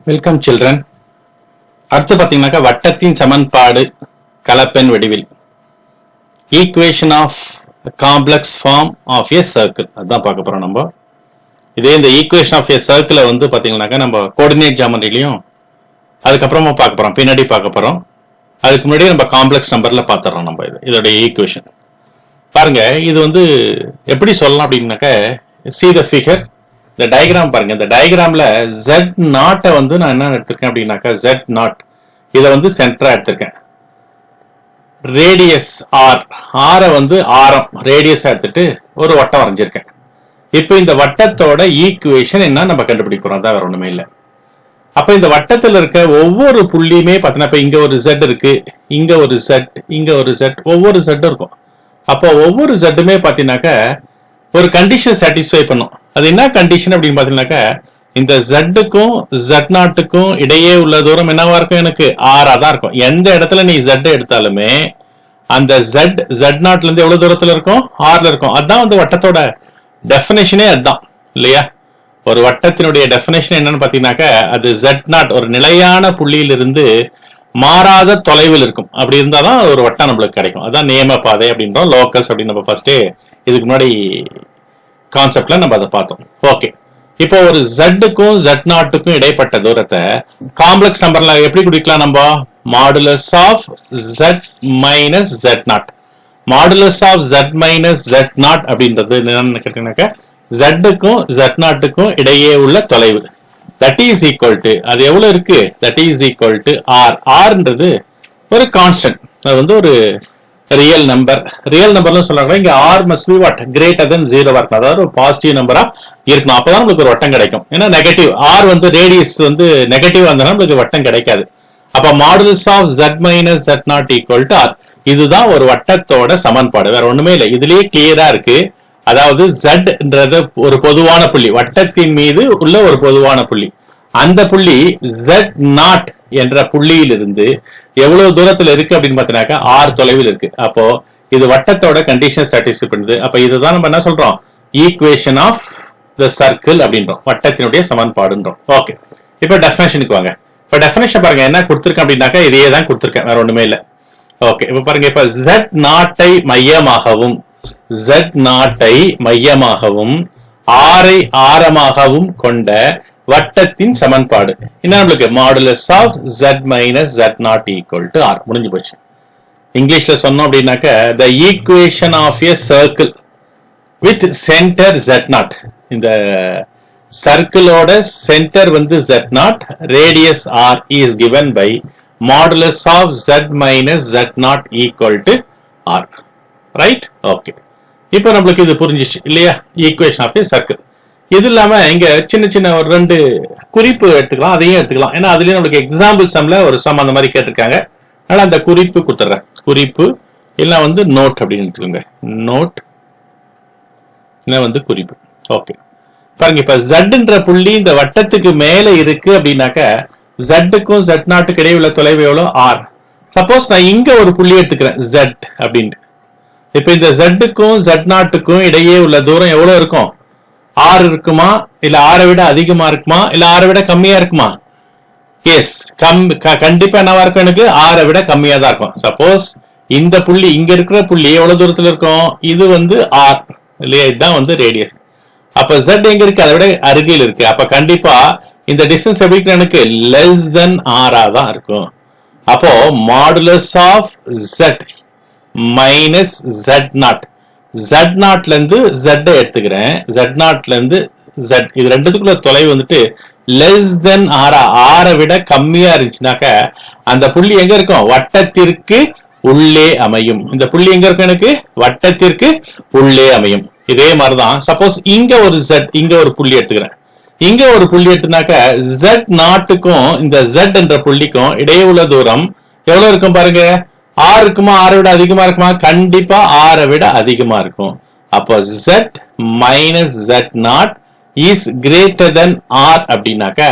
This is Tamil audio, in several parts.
Welcome children. அடுத்து பாத்தீங்கன்னாக்கா வட்டத்தின் சமன்பாடு கலப்பெண் வடிவில் equation of complex form of a circle அதான் பார்க்க போறோம் நம்ம. இதே இந்த ஈக்குவேஷன் ஆஃப் ஏ சர்க்கிளை வந்து பாத்தீங்கன்னாக்கா நம்ம கோஆர்டினேட் ஜாமெட்ரிலையும் அதுக்கப்புறமா பார்க்க போறோம், பின்னாடி பார்க்க போறோம். அதுக்கு முன்னாடி நம்ம காம்ப்ளெக்ஸ் நம்பர்ல பாத்துறோம். நம்ம இதோடைய ஈக்குவேஷன் பாருங்க. இது வந்து எப்படி சொல்லலாம் அப்படின்னாக்க, see the figure, இந்த டயக்ராம் பாருங்க. இந்த டயக்ராம்ல Z0 வந்து நான் என்ன எடுத்திருக்கேன் அப்படின்னாக்கா, Z0 இதை வந்து சென்டரா எடுத்திருக்கேன். ரேடியஸ் R வந்து ஆரம் ரேடியஸா எடுத்துட்டு ஒரு வட்டம் வரைஞ்சிருக்கேன். இப்போ இந்த வட்டத்தோட ஈக்குவேஷன் என்ன நம்ம கண்டுபிடிக்கிறோம், அதான் வேற ஒண்ணுமே இல்லை. அப்ப இந்த வட்டத்தில் இருக்க ஒவ்வொரு புள்ளியுமே பார்த்தீங்கன்னா, இப்ப இங்க ஒரு Z இருக்கு, இங்க ஒரு Z, இங்க ஒரு Z, ஒவ்வொரு Z இருக்கும். அப்போ ஒவ்வொரு ஜட்டுமே பாத்தீங்கன்னாக்க ஒரு கண்டிஷன் சாட்டிஸ்ஃபை பண்ணும். அது என்ன கண்டிஷன் அப்படின்னு பாத்தீங்கன்னாக்க, இந்த ஜட்டுக்கும் Z0க்கும் இடையே உள்ள தூரம் என்னவா இருக்கும், எனக்கு R தான் இருக்கும். எந்த இடத்துல நீ Z எடுத்தாலுமே அந்த Z0ல இருந்து எவ்வளவு தூரத்துல இருக்கும், Rல இருக்கும். அதுதான் வந்து வட்டத்தோட டெஃபினேஷனே அதுதான் இல்லையா. ஒரு வட்டத்தினுடைய டெஃபினேஷன் என்னன்னு பாத்தீங்கன்னாக்க, அது Z0 ஒரு நிலையான புள்ளியிலிருந்து மாறாத தொலைவில் இருக்கும். அப்படி இருந்தாதான் ஒரு வட்டம் நம்மளுக்கு கிடைக்கும். அதான் நியம பாதை அப்படின்றோம், லோக்கஸ் அப்படின்னு நம்ம ஃபர்ஸ்டே இதுக்கு முன்னாடி கான்செப்ட்ல நம்ம அதை பார்த்தோம். ஓகே, இப்போ ஒரு Z-க்கும் Z0க்கும் இடைப்பட்ட தூரத்தை காம்ப்ளெக்ஸ் நம்பர்ல எப்படி குறிக்கலாம் நம்ம, modulus of Z minus Z0. Modulus of Z minus Z0 அப்படின்றது என்னன்னு கேட்டீங்கன்னாக்க, Z-க்கும் Z0க்கும் இடையே உள்ள தொலைவு. that is equal to, அது எவ்வளவு இருக்கு, that is equal to R. Rன்றது ஒரு கான்ஸ்டன்ட், அது வந்து ஒரு ரியல் நம்பர். ரியல் நம்பர்னு சொல்றாங்க. இங்க R must be what, greater than 0 இருக்கணும். அதாவது ஒரு பாசிட்டிவ் நம்பரா இருக்கணும். அப்பதான் நமக்கு ஒரு வட்டம் கிடைக்கும். ஏன்னா நெகட்டிவ் R வந்து ரேடியஸ் வந்து நெகட்டிவ் வந்தா நமக்கு வட்டம் கிடைக்காது. அப்ப modulus of Z minus Z0 equal to R. இதுதான் ஒரு வட்டத்தோட சமன்பாடு, வேற ஒண்ணுமே இல்லை. இதுலயே கிளியரா இருக்கு. அதாவது Z ஒரு பொதுவான புள்ளி, வட்டத்தின் மீது உள்ள ஒரு பொதுவான புள்ளி. அந்த புள்ளி Z0 என்ற புள்ளியிலிருந்து எவ்வளவு தூரத்துல இருக்கு அப்படின்னு பாத்தீங்கன்னாக்கா R தொலைவில் இருக்கு. அப்போ இது வட்டத்தோட கண்டிஷன் சாட்டிஸ்ஃபை பண்ணுது. அப்ப இதுதான் நம்ம என்ன சொல்றோம், ஈக்குவேஷன் ஆஃப் த சர்க்கிள் அப்படின்றோம், வட்டத்தினுடைய சமன்பாடுன்றோம். ஓகே, இப்ப டெஃபினேஷனுக்கு வாங்க. இப்ப டெஃபினேஷன் பாருங்க என்ன கொடுத்திருக்கேன் அப்படின்னாக்கா, இதையே தான் கொடுத்திருக்கேன், வேற ஒண்ணுமே இல்லை. ஓகே, இப்ப பாருங்க. இப்ப Z0 மையமாகவும் Z0 மையமாகவும் R ஆரமாகவும் கொண்ட வட்டத்தின் சமன்பாடு என்ன நம்மளுக்கு, modulus of Z minus Z0 equal to R. முடிஞ்சு போச்சு. இங்கிலீஷ்ல சொன்னோம் அப்படின்னாக்க, the equation of a circle with center Z0. இந்த சர்க்கிளோட சென்டர் வந்து Z0, radius R is given by modulus of Z minus Z0 equal to R. Right? Okay, இப்போ நம்மளுக்கு இது புரிஞ்சிச்சு இல்லையா, ஈக்குவேஷன் ஆஃப் ஏ சர்க்கிள். இது இல்லாம இங்க சின்ன சின்ன ஒரு 2 குறிப்பு எடுத்துக்கலாம், அதையும் எடுத்துக்கலாம். ஏன்னா அதுலயும் நம்மளுக்கு எக்ஸாம்பிள் சம்ல ஒரு சம் அந்த மாதிரி கேட்டிருக்காங்க. அதனால அந்த குறிப்பு கொடுத்துட்றேன். குறிப்பு இல்ல வந்து நோட் அப்படின்னு எடுத்துக்கோங்க. நோட் இல்ல வந்து குறிப்பு. ஓகே, பாருங்க. இப்ப Zன்ற புள்ளி இந்த வட்டத்துக்கு மேல இருக்கு அப்படின்னாக்க, Z-க்கும் Z0க்கும் இடையே உள்ள தொலைவு எவ்வளவு, R. சப்போஸ் நான் இங்க ஒரு புள்ளி எடுத்துக்கிறேன் Z அப்படின்ட்டு. இப்ப இந்த Z-க்கும் Z0க்கும் இடையே உள்ள தூரம் எவ்வளவு இருக்கும், R இருக்குமா, இல்ல R விட அதிகமா இருக்குமா, இல்ல R விட கம்மியா இருக்குமா? எஸ், கண்டிப்பா என்னவா இருக்கும், எனக்கு R விட கம்மியா தான் இருக்கும். சப்போஸ் இந்த புள்ளி இங்க இருக்கிற புள்ளி எவ்வளவு தூரத்துல இருக்கும், இது வந்து R இல்லையா, இதுதான் வந்து ரேடியஸ். அப்ப Z எங்க இருக்கு, அதை விட அருகில் இருக்கு. அப்ப கண்டிப்பா இந்த டிஸ்டன்ஸ் எப்படி எனக்கு லெஸ் தென் R தான் இருக்கும். அப்போ modulus of Z minus Z0, Z0ல இருந்து Z எடுத்துக்கிறேன், Z0ல இருந்து Z, இது ரெண்டுத்துக்குள்ள தொலைவு வந்துட்டு லெஸ் தென் R விட கம்மியா இருந்துச்சுனாக்க அந்த புள்ளி எங்க இருக்கும், வட்டத்திற்கு உள்ளே அமையும். இந்த புள்ளி எங்க இருக்கும், எனக்கு வட்டத்திற்கு உள்ளே அமையும். இதே மாதிரிதான் சப்போஸ் இங்க ஒரு Z, இங்க ஒரு புள்ளி எடுத்துக்கிறேன், இங்க ஒரு புள்ளி எடுத்துனாக்க Z0க்கும் இந்த Z என்ற புள்ளிக்கும் இடையே உள்ள தூரம் எவ்வளவு இருக்கும் பாருங்க, R இருக்குமா, R விட அதிகமா இருக்குமா, கண்டிப்பா R விட அதிகமா இருக்கும். அப்போ Z minus Z0 is greater than R அப்படின்னாக்க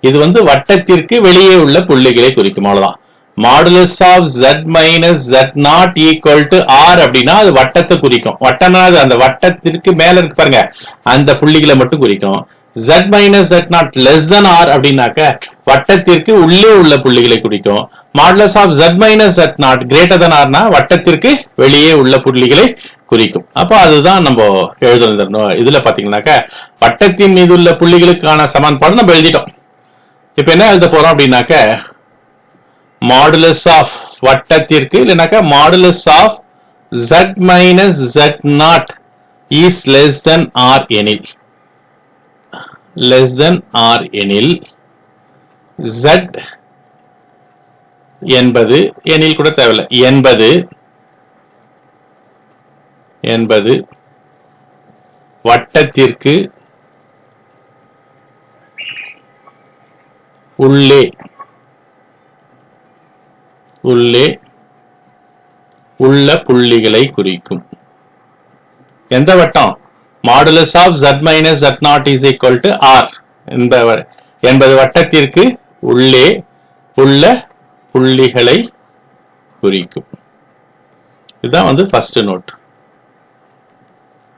இது வந்து வட்டத்திற்கு வெளியே உள்ள புள்ளிகளை குறிக்கும். அவ்வளவுதான். Modulus of Z minus Z0 equal to R அப்படின்னா அது வட்டத்தை குறிக்கும். வட்டம்னா அது அந்த வட்டத்திற்கு மேல இருக்கு பாருங்க, அந்த புள்ளிகளை மட்டும் குறிக்கும். z minus z naught less than r அப்படின்னாக்க வட்டத்திற்கு உள்ளே உள்ள புள்ளிகளை குறிக்கும். Modulus of z minus z naught greater than r வட்டத்திற்கு வெளியே உள்ள புள்ளிகளை குறிக்கும். அப்ப அதுதான் நம்ம எழுதணும். இதுல பாத்தீங்கன்னாக்க வட்டத்தின் மீது உள்ள புள்ளிகளுக்கான சமன்பாடு நம்ம எழுதிட்டோம். இப்ப என்ன எழுத போறோம் அப்படின்னாக்க மாடுலஸ் ஆஃப் வட்டத்திற்கு இல்லைனாக்கா modulus of z minus z naught is less than r எனில் z என்பது எனில் கூட தேவையில்லை என்பது வட்டத்திற்கு உள்ளே உள்ள புள்ளிகளை குறிக்கும். எந்த வட்டம்? Modulus of z minus z naught is equal to r என்பது வட்டத்திற்கு உள்ளே உள்ள புள்ளிகளை குறிக்கும். இதுதான் வந்து ஃபர்ஸ்ட் நோட்.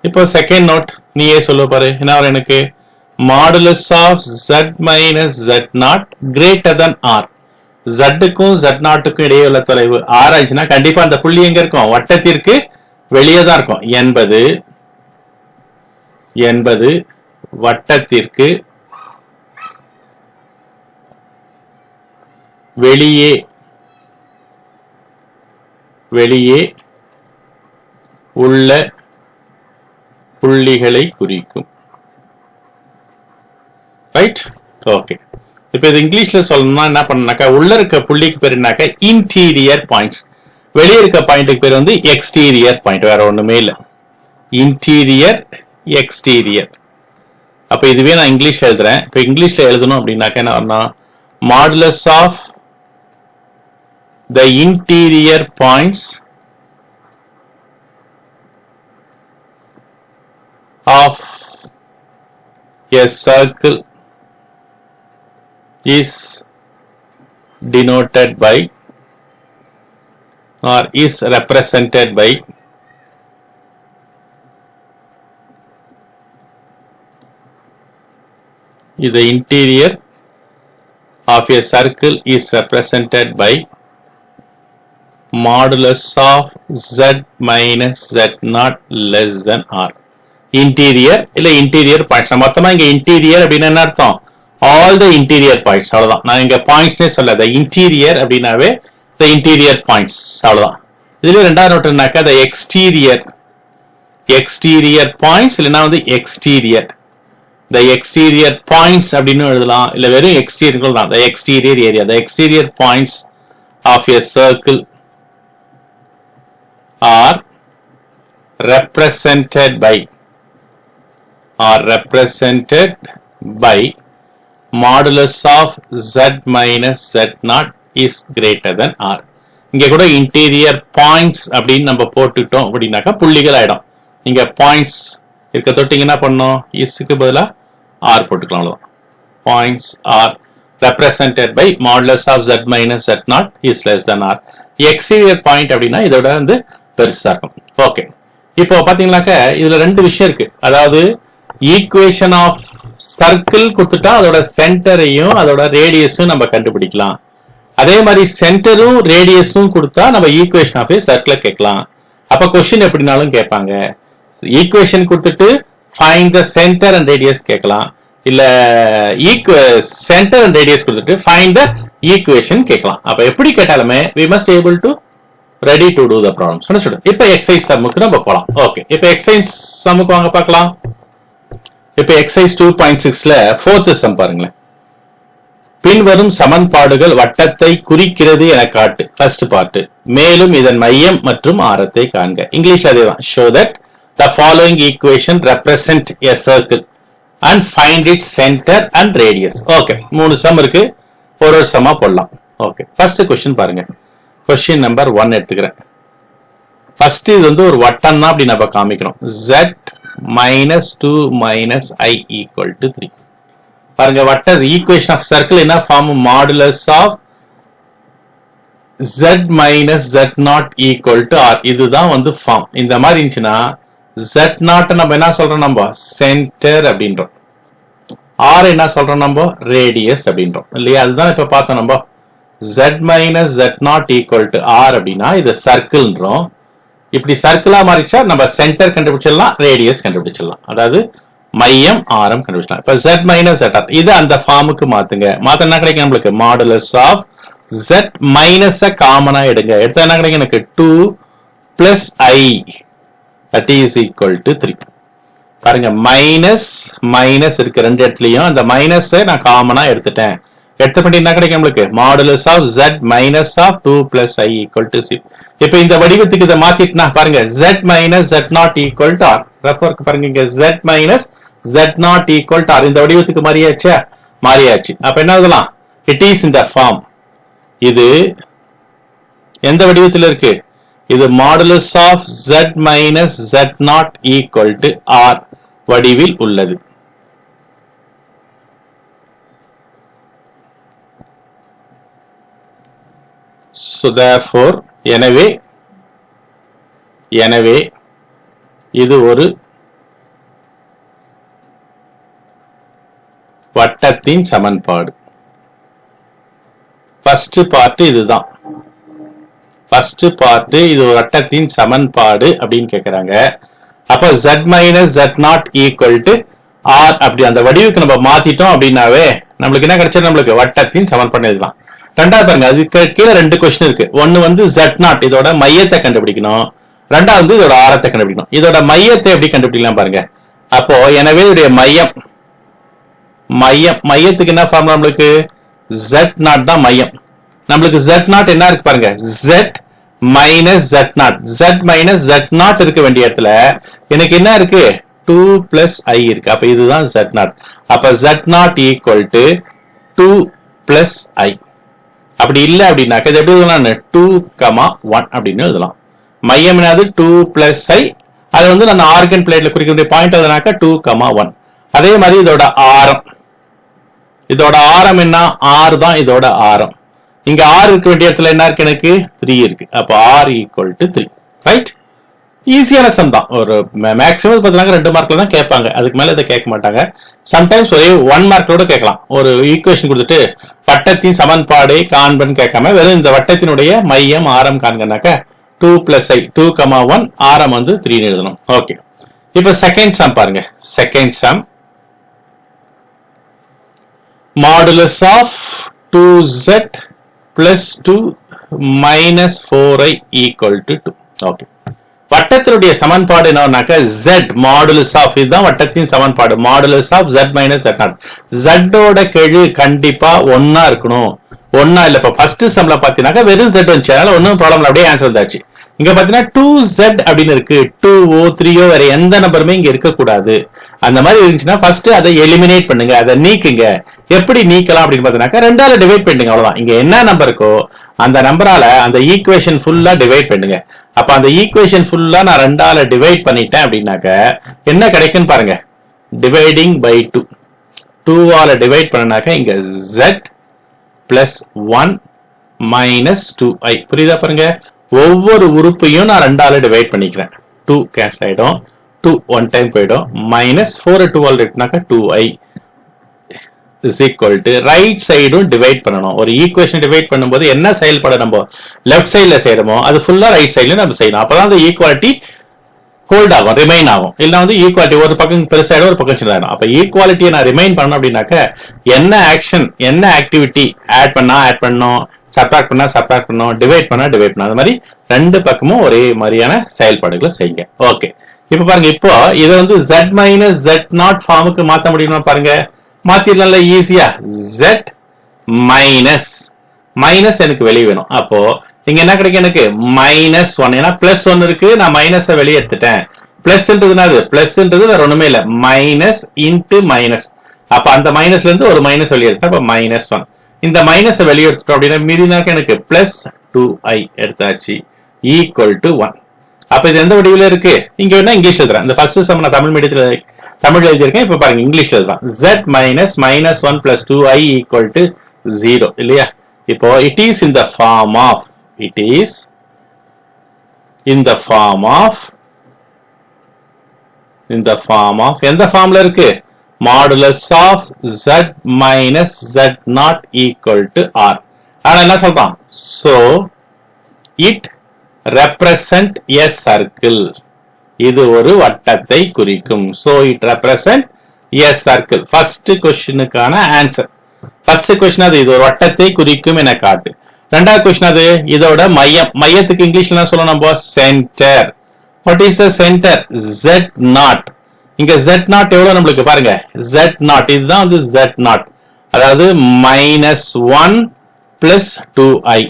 இப்போ செகண்ட் நோட் நீயே சொல்ல பாரு. என்ன வரும் எனக்கு? Modulus of z minus z naught greater than r. z-க்கும் z நாட்டுக்கும் இடையே உள்ள தொலைவு r ஆச்சுன்னா கண்டிப்பா அந்த புள்ளி எங்க இருக்கும்? வட்டத்திற்கு வெளியே தான் இருக்கும். என்பது வட்டத்திற்கு வெளியே உள்ள புள்ளிகளை குறிக்கும். ரைட்? ஓகே. இப்ப இது இங்கிலீஷ்ல சொல்லணும்னா என்ன பண்ணாக்கா உள்ள இருக்க புள்ளிக்கு பேர் என்னக்கா இன்டீரியர் பாயிண்ட்ஸ். வெளியே இருக்க பாயிண்ட்டுக்கு பேர் வந்து எக்ஸ்டீரியர் பாயிண்ட். வேற ஒண்ணுமே இல்லை. Interior exterior. அப்ப இதுவே நான் இங்கிலீஷ்ல எழுதுறேன். இப்ப இங்கிலீஷ்ல எழுதணும் அப்படின்னாக்க என்ன வரணும்? Modulus of the interior points of a circle is denoted by or is represented by the interior of a circle is represented by modulus of z minus z not less than r. Interior இல்ல இன்டீரியர் பாயிண்ட்ஸ். மொத்தமா இங்க இன்டீரியர் அப்படின்னு என்ன அர்த்தம்? All the interior points. அவ்வளவுதான். நான் இங்க பாயிண்ட்ஸ்னே சொல்ல இன்டீரியர் அப்படின்னாவே த இன்டீரியர் பாயிண்ட்ஸ். அவ்வளவுதான். இதுல ரெண்டாவது நோட் என்னக்கா த எக்ஸ்டீரியர் பாயிண்ட்ஸ் இல்லைன்னா வந்து எக்ஸ்டீரியர். த எக்ஸ்டீரியர் பாயிண்ட்ஸ் அப்படின்னு எழுதலாம். இல்ல வெறும் எக்ஸ்டீரியர் தான். The exterior area. The exterior points of a circle are represented by modulus of z minus z not is greater than r. இங்க கூட interior points அப்படின்னு நம்ம போட்டுட்டோம் அப்படின்னாக்கா புள்ளிகள் ஆயிடும். இங்க points இருக்க தொட்டிங்க என்ன பண்ணோம்? isக்கு பதிலா r போட்டுக்கலாம். அவ்வளவுதான். points are represented by modulus of z minus z not is less than r. exterior point அப்படின்னா இதோட வந்து பெருசா இருக்கும். ஓகே. இப்போ பாத்தீங்கன்னாக்க இதுல ரெண்டு விஷயம் இருக்கு. அதாவது ஈக்குவேஷன் ஆஃப் சர்க்கிள் கொடுத்துட்டா அதோட சென்டரையும் அதோட ரேடியஸும் நம்ம கண்டுபிடிக்கலாம். அதே மாதிரி சென்டரும் ரேடியஸும் கொடுத்தா நம்ம ஈக்குவேஷன் ஆஃப் சர்க்கிளை கேட்கலாம். அப்ப கொஸ்டின் எப்படினாலும் கேட்பாங்க. ஈக்குவேஷன் கொடுத்துட்டு find the centre and radius கேட்கலாம். இல்ல சென்டர் அண்ட் ரேடியஸ் கொடுத்துட்டு ஃபைண்ட் த ஈக்குவேஷன் கேட்கலாம். அப்ப எப்படி கேட்டாலுமே we must able to ready to do the problems. understood? இப்ப எக்ஸசைஸ் சம்முக்கு நம்ம போலாம். ஓகே. இப்ப எக்ஸசைஸ் சம்முக்கு வாங்க பார்க்கலாம். இப்ப எக்ஸசைஸ் 2.6ல fourth சம் பாருங்களேன். பின்வரும் சமன்பாடுகள் வட்டத்தை குறிக்கிறது என காட்டு. First part. மேலும் இதன் மையம் மற்றும் ஆரத்தை காண்க. இங்கிலீஷ்ல அதேதான். show that the following equation represent a circle and find its center and radius. Okay. மூணு சம் இருக்கு. ஒரு சம்மா போடலாம். ஓகே. ஃபர்ஸ்ட் क्वेश्चन பாருங்க. क्वेश्चन नंबर 1 எடுத்துக்கிறேன். ஃபர்ஸ்ட் இது வந்து ஒரு வட்டம் தான் அப்படி நம்ம காமிக்கணும். z minus 2 minus I equal to 3. பாருங்க வட்ட ஈக்குவேஷன் ஆஃப் சர்க்கிள் என்ன form? Modulus of z minus z not equal to r. இதுதான் வந்து ஃபார்ம். இந்த மாதிரி இருந்துச்சுன்னா z not நம்ம என்ன சொல்றோம்? நம்ம சென்டர் அப்படின்றோம். R என்ன சொல்றோம் நம்ம ரேடியஸ் அப்படின்றோம் இல்லையா. அதுதான் இப்ப பார்த்தோம் நம்ம z minus z0 equal to r அப்படின்னா இது சர்க்கிள்ன்றோம். இப்படி சர்க்கிளா மாறிச்சா நம்ம சென்டர் கண்டுபிடிச்சிடலாம், ரேடியஸ் கண்டுபிடிச்சிடலாம், அதாவது மையம் ஆரம் கண்டுபிடிச்சலாம். இப்ப z மைனஸ் z இது அந்த ஃபார்முக்கு மாத்துங்க. மாத்த என்ன கிடைக்கும் நம்மளுக்கு மாடுலஸ் ஆஃப் z மைனஸ் காமனா எடுங்க. எடுத்தா என்ன கிடைக்கும் எனக்கு 2 plus i that is equal to 3. பாருங்க மைனஸ் மைனஸ் இருக்கு ரெண்டு இடத்துலயும், அந்த மைனஸ் நான் காமனா எடுத்துட்டேன். எடுத்தபடி என்ன கிடைக்கும் நம்மளுக்கு modulus of z minus of 2 plus i equal to 6. இப்ப இந்த வடிவத்துக்கு இதை மாத்திட்டுனா பாருங்க z minus z0 equal to r. ரெஃபருக்கு பாருங்க இங்க z minus z0 equal to r. இந்த வடிவத்துக்கு மாறியாச்சா? மாறியாச்சு. அப்ப என்ன எழுதலாம்? It is in the form. இது எந்த வடிவத்தில் இருக்கு? இது modulus of z minus z0 equal to r வடிவில் உள்ளது. So therefore எனவே இது ஒரு வட்டத்தின் சமன்பாடு. ஃபர்ஸ்ட் பார்ட் இதுதான். ஃபர்ஸ்ட் பார்ட் இது ஒரு வட்டத்தின் சமன்பாடு அப்படின்னு கேக்குறாங்க. அப்ப z minus z0 equal to r அப்படி அந்த வடிவுக்கு நம்ம மாத்திட்டோம் அப்படின்னாவே நம்மளுக்கு என்ன கிடைச்சது? நம்மளுக்கு வட்டத்தின் சமன்பாடு எழுதலாம். ரெண்டாவது பாருங்க, அதுக்கு கீழே ரெண்டு கொஸ்டின் இருக்கு. ஒன்னு வந்து z0 இதோட மையத்தை கண்டுபிடிக்கணும், ரெண்டாவது இதோட ஆரத்தை கண்டுபிடிக்கணும். இதோட மையத்தை எப்படி கண்டுபிடிக்கலாம் பாருங்க. அப்போ எனவே இதோடைய மையத்துக்கு என்ன ஃபார்முலா? நம்மளுக்கு z0 தான் மையம். நம்மளுக்கு z0 என்ன இருக்கு பாருங்க, z minus z0. z minus z0 இருக்க வேண்டிய இடத்துல எனக்கு என்ன இருக்கு? 2 பிளஸ் i இருக்கு. அப்ப இதுதான் z0. அப்ப z0 equal to 2 plus i. அப்படி இல்லை அப்படின்னாக்க இது எப்படி எழுதலாம்? 2,1 அப்படின்னு எழுதலாம். மையம் என்னது? 2 பிளஸ் i. அது வந்து நான் ஆர்கன் பிளேட்ல குறிக்கக்கூடிய பாயிண்ட் எதுனாக்க 2,1. அதே மாதிரி இதோட ஆரம் என்ன? r தான் இதோட ஆரம். இங்க r இருக்க வேண்டிய இடத்துல என்ன இருக்கு? எனக்கு 3 இருக்கு. அப்ப r ஈக்குவல் டு 3. ரைட்? ஈஸியான சம் தான். ஒரு மேக்ஸிமம் பார்த்தீங்கன்னா 2 மார்க்ல தான் கேட்பாங்க, அதுக்கு மேல இதை கேட்க மாட்டாங்க. சம்டைம்ஸ் ஒரே 1 மார்க்கோட கேட்கலாம். ஒரு ஈக்குவேஷன் கொடுத்துட்டு வட்டத்தின் சமன்பாடை காண்பன்னு கேட்காம வெறும் இந்த வட்டத்தினுடைய மையம் ஆரம் காண்கனாக்க 2 பிளஸ் i 2,1 ஆரம் வந்து 3 எழுதணும். ஓகே, இப்ப செகண்ட் சம் பாருங்க. Second sum modulus of 2z plus 2 minus 4i equal to 2. Okay, வட்டத்தினுடைய சமன்பாடு என்னன்னாக்க z மாடுலஸ் ஆஃப், இதுதான் வட்டத்தின் சமன்பாடு. Modulus of z minus z0. z ஓட கெழு கண்டிப்பா ஒன்னா இருக்கணும். ஒன்னா இல்ல. இப்ப ஃபர்ஸ்ட் சம்ல பாத்தீங்கன்னா வெறும் z வந்துச்சு, அதனால ஒன்னும் ப்ராப்ளம், அப்படியே ஆன்சர் வந்தாச்சு. இங்க பாத்தீங்கன்னா 2z அப்படின்னு இருக்கு. 2o 3o வேற எந்த நம்பருமே இங்க இருக்கக்கூடாது. அந்த மாதிரி இருந்துச்சுன்னா ஃபர்ஸ்ட் அதை எலிமினேட் பண்ணுங்க, அதை நீக்குங்க. எப்படி நீக்கலாம் அப்படின்னு பாத்தீங்கன்னா 2ஆல டிவைட் பண்ணுங்க, அவ்வளவுதான். இங்க என்ன நம்பர் இருக்கோ அந்த நம்பரால அந்த ஈக்குவேஷன் ஃபுல்லா டிவைட் பண்ணுங்க. அப்ப அந்த ஈக்குவேஷன் ஃபுல்லா நான் 2ஆல டிவைட் பண்ணிட்டேன் அப்படின்னாக்க என்ன கிடைக்கும் பாருங்க. Dividing by 2. 2ஆல டிவைட் பண்ணனாக்க இங்க z பிளஸ் 1 மைனஸ் 2i. புரியுதா பாருங்க? ஒவ்வொரு உறுப்பையும் நான் 2ஆல டிவைட் பண்ணிக்கிறேன். 2 கேன்சல் ஆயிடும், 2 1 டைம் போயிடும். Minus 4 2ஆல் இருக்குனாக்க 2i is equal to right சைடும் டிவைட் பண்ணணும். ஒரு ஈக்குவேஷன் டிவைட் பண்ணும்போது என்ன செயல்பாடு நம்ம லெஃப்ட் சைட்ல செய்யறோமோ அது ஃபுல்லா ரைட் சைட்ல நம்ம செய்யணும். அப்பதான் அந்த ஈக்குவாலிட்டி ஹோல்ட் ஆகும், ரிமைன் ஆகும். இல்ல வந்து ஈக்குவாலிட்டி ஒரு பக்கம் பெருசாயிடும், ஒரு பக்கம் சின்னதாயிடும். அப்ப ஈக்குவாலிட்டியை நான் ரிமைன் பண்ணணும் அப்படின்னாக்க என்ன ஆக்ஷன், என்ன ஆக்டிவிட்டி ஆட் பண்ணணும், சப்ட்ராக்ட் பண்ணணும், டிவைட் பண்ணணும். அது மாதிரி ரெண்டு பக்கமும் ஒரே மாதிரியான செயல்பாடுகளை செய்யுங்க. ஓகே, இப்ப பாருங்க. இப்போ இதை வந்து z மைனஸ் z0 ஃபார்முக்கு மாத்த முடியுமா பாருங்க. மாத்திரல ஈஸியா. z மைனஸ் எனக்கு வெளியே வேணும். அப்போ இங்க என்ன கிடைக்கும்? எனக்கு -1. ஏன்னா பிளஸ் 1 இருக்கு, நான் மைனஸ் வெளியே எடுத்துட்டேன். பிளஸ்ன்றது வேற ஒண்ணுமே இல்ல, மைனஸ் இன்டு மைனஸ். அப்ப அந்த மைனஸ்ல இருந்து ஒரு மைனஸ் வெளியே எடுத்தேன். அப்ப -1. இந்த மைனஸ் வெளியே எடுத்துட்டோம் அப்படின்னா மீதினாக்க எனக்கு பிளஸ் 2i எடுத்தாச்சு ஈக்குவல் டு 1. அப்ப இது எந்த வடிவில் இருக்கு? இங்க வேணா இங்கிலீஷ்ல எழுதுறேன். இந்த ஃபர்ஸ்ட் சம் நான் தமிழ் மீடியத்துல தமிழ் எழுதியிருக்கேன். இப்ப பாருங்க இங்கிலீஷ்ல எழுதுறேன். z minus -1 plus 2i equal to 0 இல்லையா? இப்போ it is in the form of எந்த ஃபார்ம்ல இருக்கு? Modulus of z minus z nought equal to r. ஆனா என்ன சொல்றான்? so it represent a circle. இது ஒரு வட்டத்தை குறிக்கும். so it represent a circle. first questionக்கான answer. first question அது இது ஒரு வட்டத்தை குறிக்கும் என காட்டு. இரண்டாவது question அது இதோட மையம். மையத்துக்கு இங்கிலீஷ்ல என்ன சொல்லணும் நம்ம? center. what is the center? z naught. இங்க z naught எவ்வளவு நம்மளுக்கு பாருங்க. z naught இதுதான் வந்து z naught. அதாவது -1 plus 2i.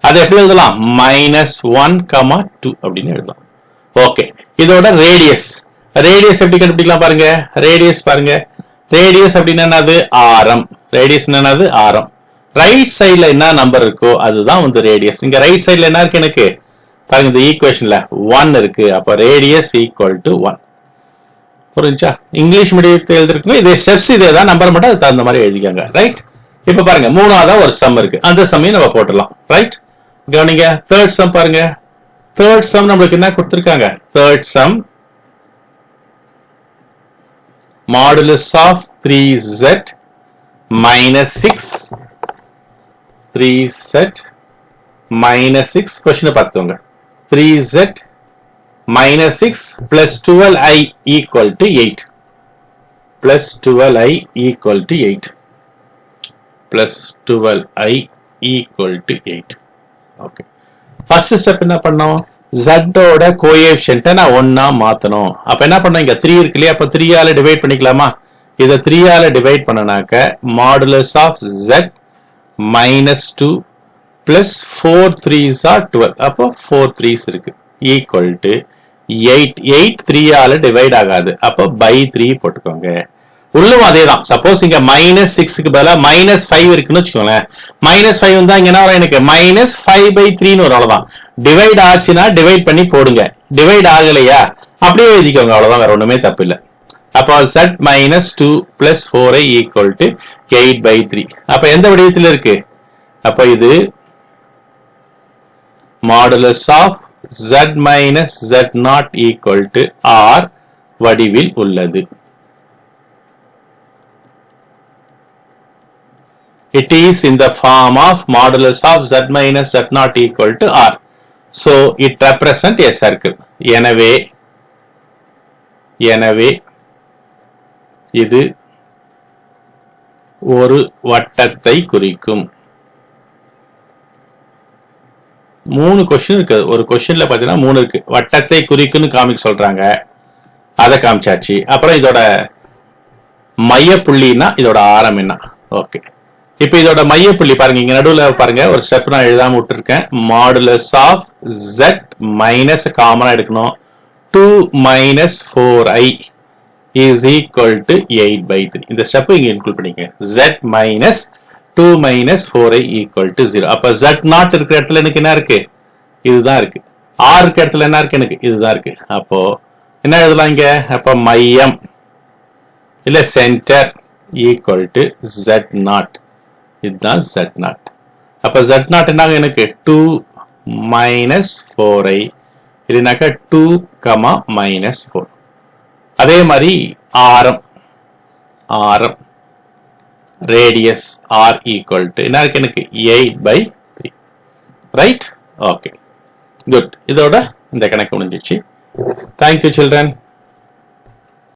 அது எப்படி எழுதலாம்? -1, 2 அப்படின்னு எழுதலாம். ஓகே, இதோட ரேடியஸ். ரேடியஸ் எப்படி கண்டுபிடிக்கலாம் பாருங்க. ரேடியஸ் பாருங்க. ரேடியஸ் அப்படின்னா என்னது? ஆரம். ரேடியஸ் என்னது? ஆரம். ரைட் சைடுல என்ன நம்பர் இருக்கோ அதுதான் வந்து ரேடியஸ். இங்க ரைட் சைடுல என்ன இருக்கு எனக்கு பாருங்க, இந்த ஈக்குவேஷன்ல 1 இருக்கு. அப்ப ரேடியஸ் ஈக்குவல் டு 1. புரிஞ்சா? இங்கிலீஷ் மீடியத்தில் எழுதிருக்கோம். இதே ஸ்டெப்ஸ் இதே தான், நம்பர் மட்டும் அது தகுந்த மாதிரி எழுதிக்காங்க. ரைட்? இப்ப பாருங்க, மூணாவதா ஒரு சம் இருக்கு. அந்த சம்மையும் நம்ம போட்டுடலாம். ரைட்? கவனிங்க, தேர்ட் சம் பாருங்க. தேர்ட் சம் நம்மளுக்கு என்ன கொடுத்திருக்காங்க? Third sum modulus of 3z minus 6 3z minus 6 question பார்த்துக்கோங்க. 3z minus 6 plus 12i equal to 8 plus 12i equal to 8 plus 12i equal to 8. Okay, first step என்ன பண்ணோம்? z ஓட கோஎஃபிஷியன்ட்டை நான் 1 மாத்தணும். அப்ப என்ன பண்ணோம்? இங்க 3 இருக்கு இல்லையா? அப்ப 3 ஆல டிவைட் பண்ணிக்கலாமா? இதை 3 ஆல டிவைட் பண்ணனாக்க modulus of z minus 2 plus 4 3s are 12. அப்போ 4 3s இருக்கு equal to 8. 8 3 ஆல டிவைட் ஆகாது. அப்போ by 3 போட்டுக்கோங்க. உள்ளும் அதே தான். சப்போஸ் இங்க -6க்கு பதிலா -5 இருக்குன்னு வச்சுக்கோங்களேன். -5 வந்தா இங்க என்ன வரும்? எனக்கு -5/3 ஒரு அவ்வளவுதான். டிவைட் ஆச்சுன்னா டிவைட் பண்ணி போடுங்க. டிவைட் ஆகலையா அப்படியே எழுதிக்கோங்க. அவ்வளவுதான், வேற ஒண்ணுமே தப்பு இல்லை. அப்போ z minus 2 plus 4i equal to 8/3. அப்ப எந்த வடிவத்தில் இருக்கு? அப்ப இது modulus of z minus z not equal to r வடிவில் உள்ளது. It is in the form of modulus of z minus z not equal to r. So it represents a circle. எனவே இது ஒரு வட்டத்தை குறிக்கும். 3 கொஸ்டின் இருக்கு. ஒரு கொஸ்டின்ல பாத்தீங்கன்னா 3 இருக்கு. வட்டத்தை குறிக்குன்னு காமிக்க சொல்றாங்க, அதை காமிச்சாச்சு. அப்புறம் இதோட மைய புள்ளினா இதோட ஆரம் என்ன? ஓகே, இப்ப இதோட மைய புள்ளி பாருங்க. இங்க நடுவுல பாருங்க ஒரு ஸ்டெப் நான் எழுதாம விட்டுருக்கேன். மாடுலஸ் ஆஃப் z மைனஸ் காமனா எடுக்கணும். 2 minus 4i is equal to 8/3. இந்த ஸ்டெப் இங்க இன்க்ளூட் பண்ணிக்கங்க. z minus 2 minus 4i equal to 0. அப்ப z not இருக்கிற இடத்துல எனக்கு என்ன இருக்கு? இதுதான் இருக்கு. r இருக்கிற இடத்துல என்ன இருக்கு? எனக்கு இதுதான் இருக்கு. அப்போ என்ன எழுதலாம் இங்க? அப்ப மையம் இல்ல centre equal to z not. இதுதான் z not. அப்ப z not என்ன எனக்கு? 2 minus 4i இல்லைனாக்கா 2, minus 4. அதே மாதிரி ஆரம் ரேடியஸ் r equal to என்ன இருக்கு எனக்கு? 8/3. ரைட்? Okay, good. இதோட இந்த கணக்கு முடிஞ்சிச்சு. Thank you children.